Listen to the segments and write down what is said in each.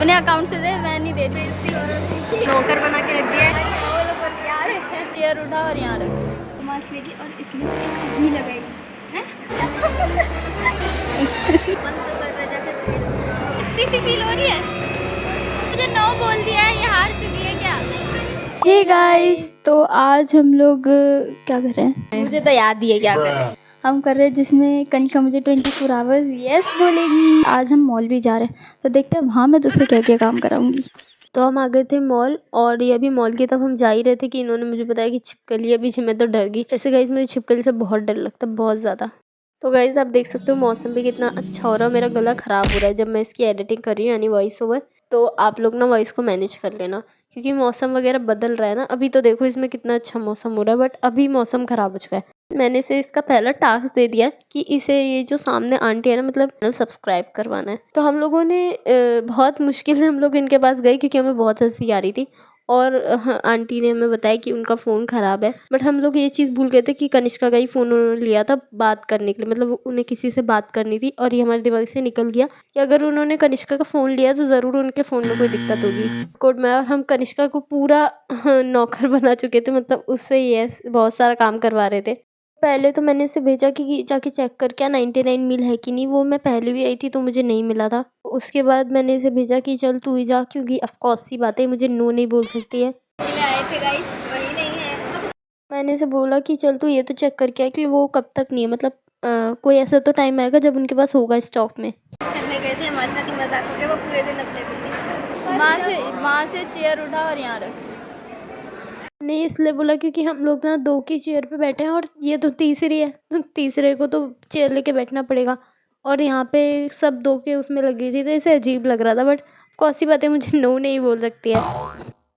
उन्हें अकाउंट से दे, मैं नहीं देती। नौकर बना के रख दिया है। चेयर उठा और यहाँ रख। मास्क लेगी और इसमें से एक अभी लगाएगी। मन तो कर रहा है जाके पेड़ सी फील हो रही है। मुझे नो बोल दिया है, ये हार चुकी है क्या? हे गाइस, तो आज हम लोग क्या कर रहे हैं? मुझे तो याद ही है क्या कर रहे हैं। हम कर रहे हैं जिसमें कनिका मुझे 24 आवर्स यस बोलेगी। आज हम मॉल भी जा रहे हैं, तो देखते हैं वहाँ मैं दूसरे क्या क्या काम कराऊंगी। तो हम आ गए थे मॉल और ये अभी मॉल की तरफ हम जा ही रहे थे कि इन्होंने मुझे बताया कि छिपकली है पीछे। मैं तो डर गई। ऐसे गाइस मुझे छिपकली से बहुत डर लगता है, बहुत ज़्यादा। तो गाइस आप देख सकते हो मौसम भी कितना अच्छा हो रहा है। मेरा गला ख़राब हो रहा है जब मैं इसकी एडिटिंग कर रही हूँ यानी वॉइस ओवर। तो आप लोग ना वॉइस को मैनेज कर लेना क्योंकि मौसम वगैरह बदल रहा है ना। अभी तो देखो इसमें कितना अच्छा मौसम हो रहा है बट अभी मौसम ख़राब हो चुका है। मैंने इसे इसका पहला टास्क दे दिया कि इसे ये जो सामने आंटी है ना मतलब सब्सक्राइब करवाना है। तो हम लोगों ने बहुत मुश्किल से हम लोग इनके पास गए क्योंकि हमें बहुत हंसी आ रही थी और आंटी ने हमें बताया कि उनका फ़ोन ख़राब है। बट हम लोग ये चीज़ भूल गए थे कि कनिष्का का ही फ़ोन उन्होंने लिया था बात करने के लिए, मतलब उन्हें किसी से बात करनी थी और ये हमारे दिमाग से निकल गया कि अगर उन्होंने कनिष्का का फ़ोन लिया तो ज़रूर उनके फ़ोन में कोई दिक्कत होगी। कोड में और हम कनिष्का को पूरा नौकर बना चुके थे, मतलब उससे ये बहुत सारा काम करवा रहे थे। पहले तो मैंने इसे भेजा कि जाके चेक कर क्या 99 मिल है कि नहीं। वो मैं पहले भी आई थी तो मुझे नहीं मिला था। उसके बाद मैंने इसे भेजा कि चल तू ही जा क्योंकि ऑफकोर्स सी बात है मुझे नो नहीं बोल सकती है। आए थे गाइस, वही नहीं है। मैंने इसे बोला कि चल तू ये तो चेक करके आए कि वो कब तक नहीं है, मतलब कोई ऐसा तो टाइम आएगा जब उनके पास होगा स्टॉक में। करने गए थे हमारे साथ ही मजाक हो गया, वो पूरे दिन अपने वहाँ से चेयर उठा और यहाँ रख। नहीं इसलिए बोला क्योंकि हम लोग ना दो की चेयर पे बैठे हैं और ये तो तीसरी है तो तीसरे को तो चेयर लेके बैठना पड़ेगा और यहाँ पे सब दो के उसमें लगी थी तो इसे अजीब लग रहा था। बट कौन सी बातें मुझे नो नहीं बोल सकती है।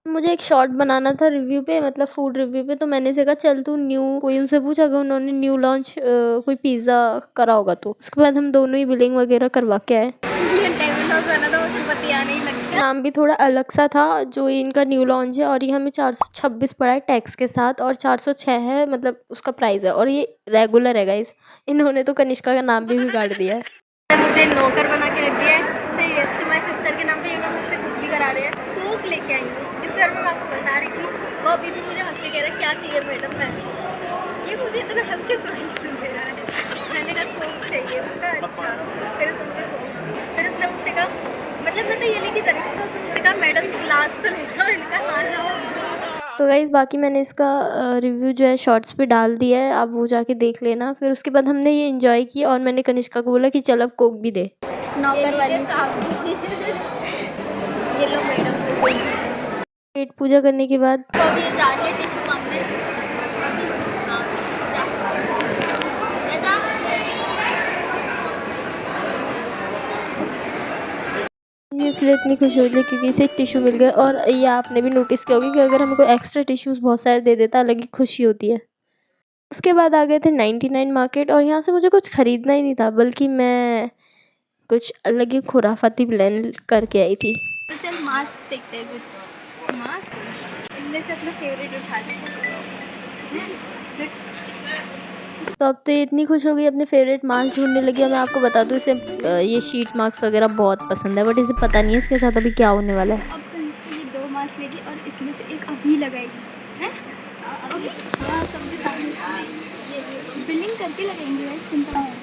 मुझे एक शॉर्ट बनाना था रिव्यू पे, मतलब फूड रिव्यू पे। तो मैंने इसे कहा चल तू न्यू कोई उनसे पूछा अगर उन्होंने न्यू लॉन्च कोई पिज़्ज़ा करा होगा तो उसके बाद हम दोनों ही बिलिंग वगैरह करवा के आए। नाम भी थोड़ा अलग सा था जो इनका न्यू लॉन्च है और ये हमें 426 पड़ा है टैक्स के साथ और 406 है मतलब उसका प्राइस है और ये रेगुलर है गाइस। इन्होंने तो कनिष्का का नाम भी बिगाड़ दिया है। मुझे नौकर बना के रख दिया है। यस टू माय सिस्टर के नाम पे ये लोग मुझसे कुछ भी करा रहे हैं। कोक लेके आई हूँ इस घर में, मैं आपको बता रही थी। वो अभी भी मुझे हंस के कह रहा है क्या चाहिए मैडम। मैं ये मुझे इतना हंस के स्माइल कर दे रहा है। मैंने कहा कोक चाहिए। अच्छा फिर उसने मुझे कोक दी। फिर उसने मुझसे कहा मतलब मैं तो ये लेके जा रही थी तो उसने मुझसे कहा मैडम ग्लास तो ले जाओ। इनका हाल रहा। तो गाइस बाकी मैंने इसका रिव्यू जो है शॉर्ट्स पे डाल दिया है, आप वो जाके देख लेना। फिर उसके बाद हमने ये एंजॉय किया और मैंने कनिष्का को बोला कि चल अब कोक भी दे। नौकर वाली ये लो मैडम को पेट पूजा करने के बाद तो अभी ये जा रही है टिश्यू मांगने। अभी हाँ जा ये इसलिए इतनी खुश हो रही है क्योंकि इसे टिश्यू मिल गए। और ये आपने भी नोटिस किया होगा कि अगर हमें कोई एक्स्ट्रा टिश्यूज़ बहुत सारे दे देता अलग ही खुशी होती है। उसके बाद आ गए थे 99 मार्केट और यहाँ से मुझे कुछ ख़रीदना ही नहीं था बल्कि मैं कुछ अलग ही खुराफाती प्लान करके आई थी। तो चल मास्क देखते हैं कुछ मास्क इनमें से अपना फेवरेट उठा तो अब तो ये इतनी खुश हो गई अपने फेवरेट मास्क ढूंढने लगी। और मैं आपको बता दूँ इसे ये शीट मास्क वगैरह बहुत पसंद है बट इसे पता नहीं है इसके साथ अभी क्या होने वाला है। अब कनिष्का ये 2 मास्क लेगी और इसमें से एक अभी लगाएगी हैं अभी। हाँ सबके सामने ये बिलिंग करके लगाएंगे वैसे सिंपल है।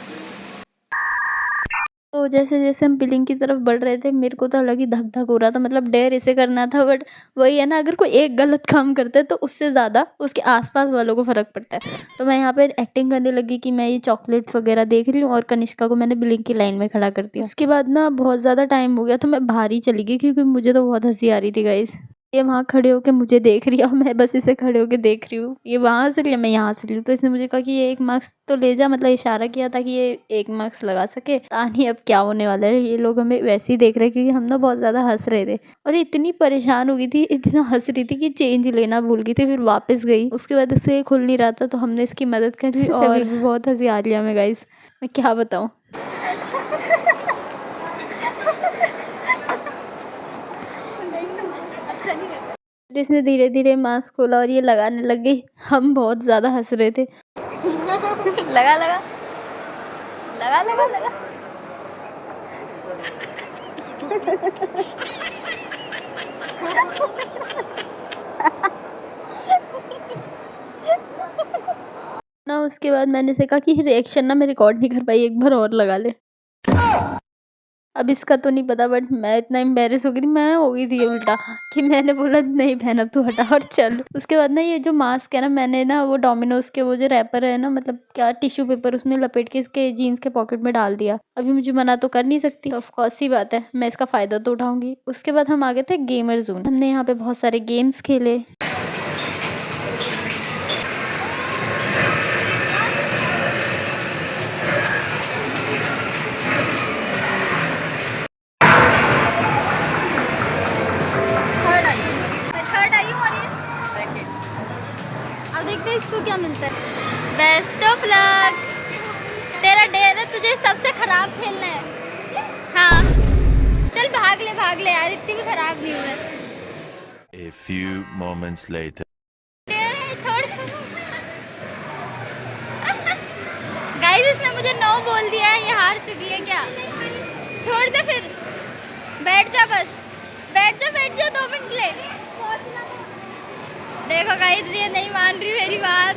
तो जैसे जैसे हम बिलिंग की तरफ बढ़ रहे थे मेरे को तो अलग ही धक धक हो रहा था, मतलब डेयर इसे करना था बट वही है ना अगर कोई एक गलत काम करता है तो उससे ज़्यादा उसके आसपास वालों को फ़र्क पड़ता है। तो मैं यहाँ पे एक्टिंग करने लगी कि मैं ये चॉकलेट्स वगैरह देख रही हूँ और कनिष्का को मैंने बिलिंग की लाइन में खड़ा कर दिया। उसके बाद ना बहुत ज़्यादा टाइम हो गया तो मैं बाहर ही चली गई क्योंकि मुझे तो बहुत हंसी आ रही थी गाइस। ये वहाँ खड़े होके मुझे देख रही है और मैं बस इसे खड़े होके देख रही हूँ। ये वहाँ से लिया मैं यहाँ से ली तो इसने मुझे कहा कि ये एक मार्क्स तो ले जा, मतलब इशारा किया था कि ये एक मार्क्स लगा सके। तानी अब क्या होने वाला है, ये लोग हमें वैसे ही देख रहे हैं क्योंकि हम ना बहुत ज़्यादा हंस रहे थे और इतनी परेशान हो गई थी, इतना हंस रही थी कि चेंज लेना भूल गई थी। फिर वापस गई, उसके बाद इससे खुल नहीं रहा था तो हमने इसकी मदद कर ली और अभी भी बहुत हंसी आ रही है हमें गाइस, मैं क्या बताऊँ। अच्छा नहीं है। इसने धीरे धीरे मास्क खोला और ये लगाने लग गई। हम बहुत ज़्यादा हंस रहे थे। लगा लगा लगा लगा लगा ना उसके बाद मैंने से कहा कि रिएक्शन ना मैं रिकॉर्ड नहीं कर पाई, एक बार और लगा ले। अब इसका तो नहीं पता, बट मैं इतना एम्बेरस हो गई थी, मैं हो गई थी उल्टा कि मैंने बोला नहीं बहन अब तू हटा और चल। उसके बाद ना ये जो मास्क है ना, मैंने ना वो डोमिनोज के वो जो रैपर है ना, मतलब क्या टिश्यू पेपर, उसमें लपेट के इसके जीन्स के पॉकेट में डाल दिया। अभी मुझे मना तो कर नहीं सकती, तो ऑफकोर्स ही बात है मैं इसका फायदा तो उठाऊंगी। उसके बाद हम आ गए थे गेमर जोन। हमने यहाँ पे बहुत सारे गेम्स खेले। थर्ड आई हूँ और ये अब देखते हैं इसको क्या मिलता है। बेस्ट ऑफ लक, तेरा डेयर है, तुझे सबसे खराब खेलना है। हाँ चल भाग ले यार, इतनी भी खराब नहीं हूँ मैं। A few moments later. Dare है, छोड़ गाइस इसने मुझे नो बोल दिया है, ये हार चुकी है क्या? छोड़ दे फिर, बैठ जा बस, बैठ जा 2 मिनट के लिए। देखो गाइस ये नहीं मान रही मेरी बात।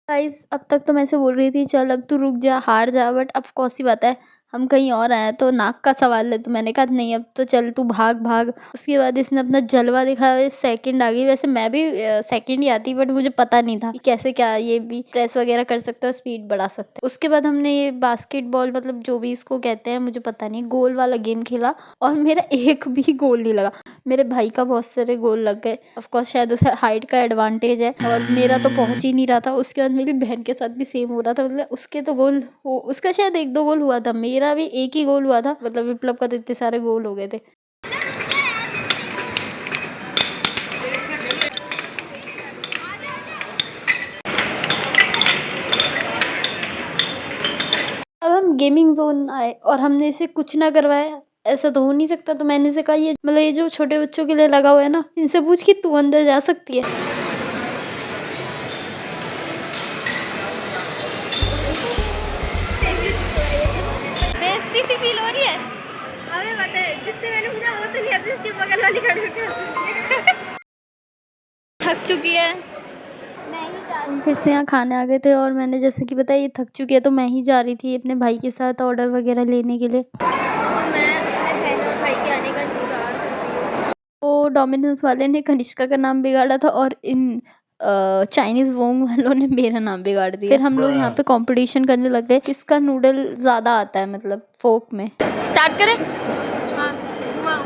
गाइस अब तक तो मैं से बोल रही थी चल अब तू रुक जा, हार जा, बट अब कौन सी बात है, हम कहीं और आए तो नाक का सवाल है, तो मैंने कहा नहीं अब तो चल तू भाग। उसके बाद इसने अपना जलवा दिखाया, सेकंड आ गई। वैसे मैं भी सेकंड ही आती, बट मुझे पता नहीं था कि कैसे क्या ये भी प्रेस वगैरह कर सकते हो, स्पीड बढ़ा सकते हो। उसके बाद हमने ये बास्केटबॉल, मतलब जो भी इसको कहते हैं मुझे पता नहीं, गोल वाला गेम खेला और मेरा एक भी गोल नहीं लगा। मेरे भाई का बहुत सारे गोल लग गए। ऑफकोर्स शायद उसे हाइट का एडवांटेज है और मेरा तो पहुंच ही नहीं रहा था। उसके बाद मेरी बहन के साथ भी सेम हो रहा था, मतलब उसके तो गोल उसका शायद 1-2 गोल हुआ था, मेरा भी एक ही गोल हुआ था। मतलब विप्लव का तो इतने सारे गोल हो गए थे। अब हम गेमिंग जोन आए और हमने इसे कुछ ना करवाया, ऐसा तो हो नहीं सकता। तो मैंने से कहा ये मतलब ये जो छोटे बच्चों के लिए लगा हुआ है ना, इनसे पूछ कि तू अंदर जा सकती है। बेइज्जती सी फील हो रही है। हमें पता है जिससे मैंने पूछा वो तो नहीं आती, इसकी बगल वाली खड़ी होकर थक चुकी है। मैं ही जा रही फिर से यहाँ खाने आ गए थे और मैंने जैसे कि बताया ये थक चुकी है, तो मैं ही जा रही थी अपने भाई के साथ ऑर्डर वगैरह लेने के लिए। तो मैं अपने बहन और भाई के आने का इंतजार कर रही हूँ। तो डोमिनोज वाले ने कनिष्का का नाम बिगाड़ा था और इन चाइनीज वोंग वालों ने मेरा नाम बिगाड़ दिया। फिर हम लोग यहाँ पे कंपटीशन करने लग गए किसका नूडल ज़्यादा आता है, मतलब फोक में। स्टार्ट करें? हाँ घुमाओ।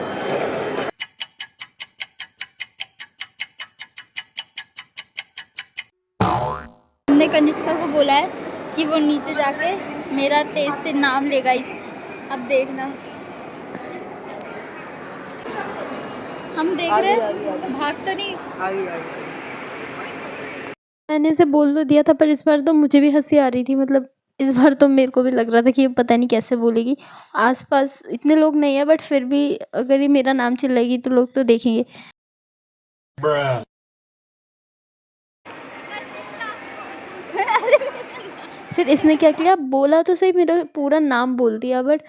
हमने कनिष्का को बोला है कि वो नीचे जाके मेरा तेज से नाम लेगा अब देखना। हम देख रहे हैं भाग तो नहीं। मैंने इसे बोल तो दिया था, पर इस बार तो मुझे भी हंसी आ रही थी। मतलब इस बार तो मेरे को भी लग रहा था कि ये पता नहीं कैसे बोलेगी। आसपास इतने लोग नहीं है, बट फिर भी अगर ये मेरा नाम चिल्लाएगी तो लोग तो देखेंगे। फिर इसने क्या किया, बोला तो सही, मेरा पूरा नाम बोल दिया, बट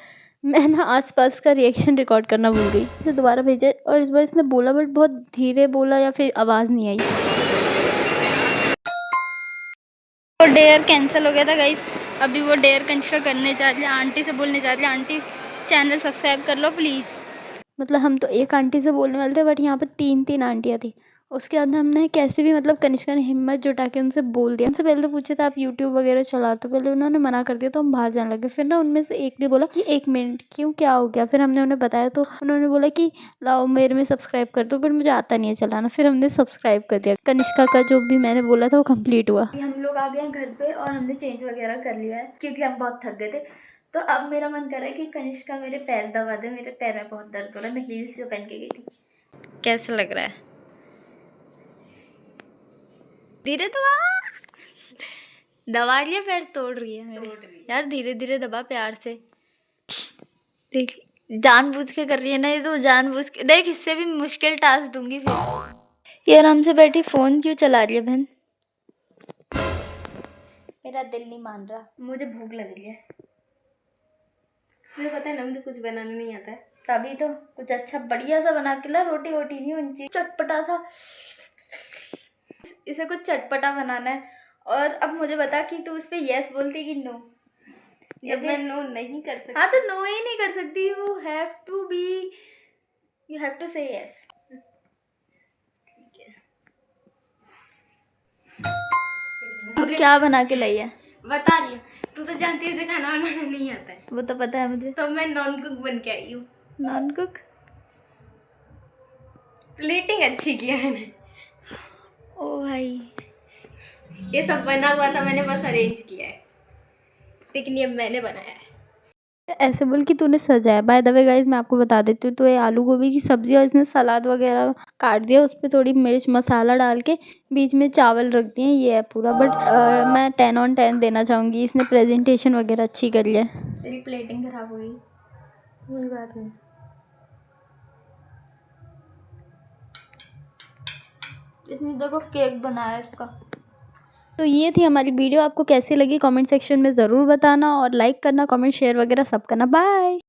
मैं ना आसपास का रिएक्शन रिकॉर्ड करना भूल गई। इसे दोबारा भेजा और इस बार इसने बोला, बट बहुत धीरे बोला या फिर आवाज़ नहीं आई। वो डेयर कैंसिल हो गया था गाइस। अभी वो डेयर कनिष्का करने जा रही है, आंटी से बोलने जा रही है आंटी चैनल सब्सक्राइब कर लो प्लीज़। मतलब हम तो एक आंटी से बोलने वाले थे, बट यहाँ पे 3 आंटियाँ थी। उसके बाद हमने कैसे भी, मतलब कनिष्का ने हिम्मत जुटा के उनसे बोल दिया। हमसे पहले तो पूछे था आप यूट्यूब वगैरह चलाते हो, पहले उन्होंने मना कर दिया, तो हम बाहर जाने लगे। फिर ना उनमें से एक ने बोला कि 1 मिनट क्यों, क्या हो गया। फिर हमने उन्हें बताया तो उन्होंने बोला कि लाओ मेरे में सब्सक्राइब कर दो, बट मुझे आता नहीं है चलाना। फिर हमने सब्सक्राइब कर दिया। कनिष्का का जो भी मैंने बोला था वो कम्प्लीट हुआ। हम लोग आ गए हैं घर पे और हमने चेंज वगैरह कर लिया है क्योंकि हम बहुत थक गए थे। तो अब मेरा मन कर रहा है कि कनिष्का मेरे पैर दबा दे, मेरे पैर में बहुत दर्द हो रहा है। मैं हील्स जो पहन के गई थी। कैसा लग रहा है? धीरे दबा लिया, पैर तोड़ रही है मेरे। यार धीरे धीरे दबा प्यार से। देख जानबूझ के कर रही है ना ये, तो जानबूझ के। देख इससे भी मुश्किल टास्क दूंगी फिर। ये आराम से बैठी फोन क्यों चला रही है बहन? मेरा दिल नहीं मान रहा, मुझे भूख लग रही है। मुझे पता है ना, मुझे कुछ बनाना नहीं आता है। तभी तो कुछ अच्छा बढ़िया सा बना के ला, रोटी वोटी नहीं उनकी, चटपटा सा, इसे कुछ चटपटा बनाना है। और अब मुझे बता कि तू उस पे यस बोलती कि नो। जब मैं नो नहीं कर सकती, हाँ तो नो ही नहीं कर सकती, यू हैव टू से यस। अब क्या बना के लाई है? बता रही हूँ, तू तो जानती है मुझे खाना बनाना नहीं आता है। वो तो पता है मुझे। तो मैं नॉन कुक बन के आई हूँ। Non cook? प्लेटिंग अच्छी किया है मैंने। ओ भाई, ये सब बना हुआ था, मैंने बस अरेंज किया है, लेकिन ये मैंने बनाया है। ऐसे बोल कि तूने सजाया। बाय द वे गाइस मैं आपको बता देती हूँ, तो ये आलू गोभी की सब्ज़ी और इसने सलाद वगैरह काट दिया, उस पर थोड़ी मिर्च मसाला डाल के बीच में चावल रख दिए, ये है पूरा। बट मैं 10 on 10 देना चाहूँगी, इसने प्रेजेंटेशन वगैरह अच्छी करी है। तेरी प्लेटिंग ख़राब हो गई, कोई बात नहीं। इसने देखो केक बनाया इसका। तो ये थी हमारी वीडियो, आपको कैसी लगी कमेंट सेक्शन में ज़रूर बताना, और लाइक करना, कमेंट शेयर वगैरह सब करना। बाय।